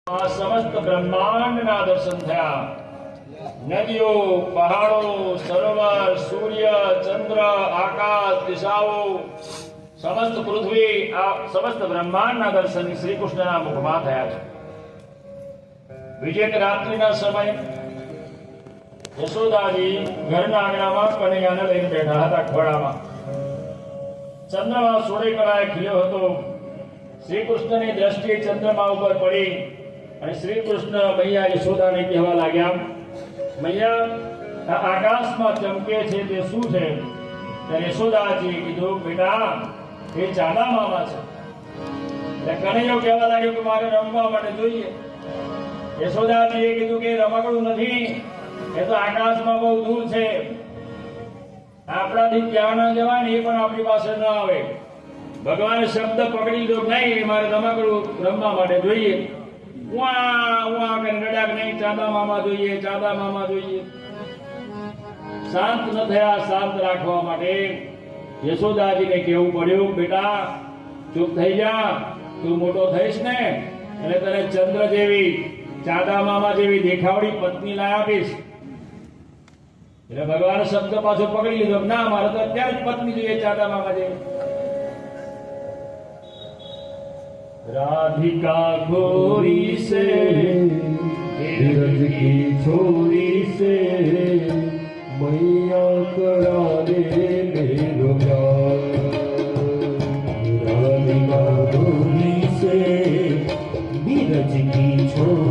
આ સમસ્ત બ્રહ્માંડના દર્શન થયા। નદીઓ, પહાડો, સરોવર, સૂર્ય, ચંદ્ર, આકાશ, દિશાઓ, સમસ્ત પૃથ્વી, આ સમસ્ત બ્રહ્માંડના દર્શન શ્રી કૃષ્ણના મુખમાં થયા છે। બીજે રાત્રિના સમય યશોદાજી ઘરના આંગણામાં કનૈયાને લઈને બેઠા હતા ખોળામાં। ચંદ્રમા સોળે કળાએ ખીલ્યો હતો। શ્રી કૃષ્ણની દ્રષ્ટિ ચંદ્રમા ઉપર પડી અને શ્રી કૃષ્ણ મૈયા યશોદાને કહેવા લાગ્યા, મૈયા આ આકાશમાં ચમકે છે તે શું છે? ત્યારે યશોદાજીએ કીધું, બેટા એ ચાંદા મામા છે। એટલે કનૈયો કહેવા લાગ્યો કે મારે રમવા માટે જોઈએ। યશોદાજીએ કીધું કે રમકડું નથી, એ તો આકાશમાં બહુ દૂર છે, આપણાથી ક્યાં ન જવાય ને એ પણ આપણી પાસે ન આવે। ભગવાને શબ્દ પકડી લીધો, નહીં મારે રમકડું રમવા માટે જોઈએ। ઉઆ ઉઆ કરીને રડ્યા કે નહીં ચાંદા મામા જોઈએ, ચાંદા મામા જોઈએ। શાંત ન થયા। શાંત રાખવા માટે યશોદાજીને કહેવું પડ્યું, બેટા ચૂપ થઈ જા, તું મોટો થઈશ ને એટલે તને ચંદ્ર જેવી, ચાંદા મામા જેવી દેખાવડી પત્ની લાવી આપીશ। એટલે ભગવાન શબ્દ પાછો પકડી લીધો, ના મારે તો અત્યારે જ પત્ની જોઈએ ચાંદા મામા જેવી। राधिका गोरी से ब्रज की छोरी से मैया करा दे मेरो प्यार। राधिका गोरी से ब्रज की छोरी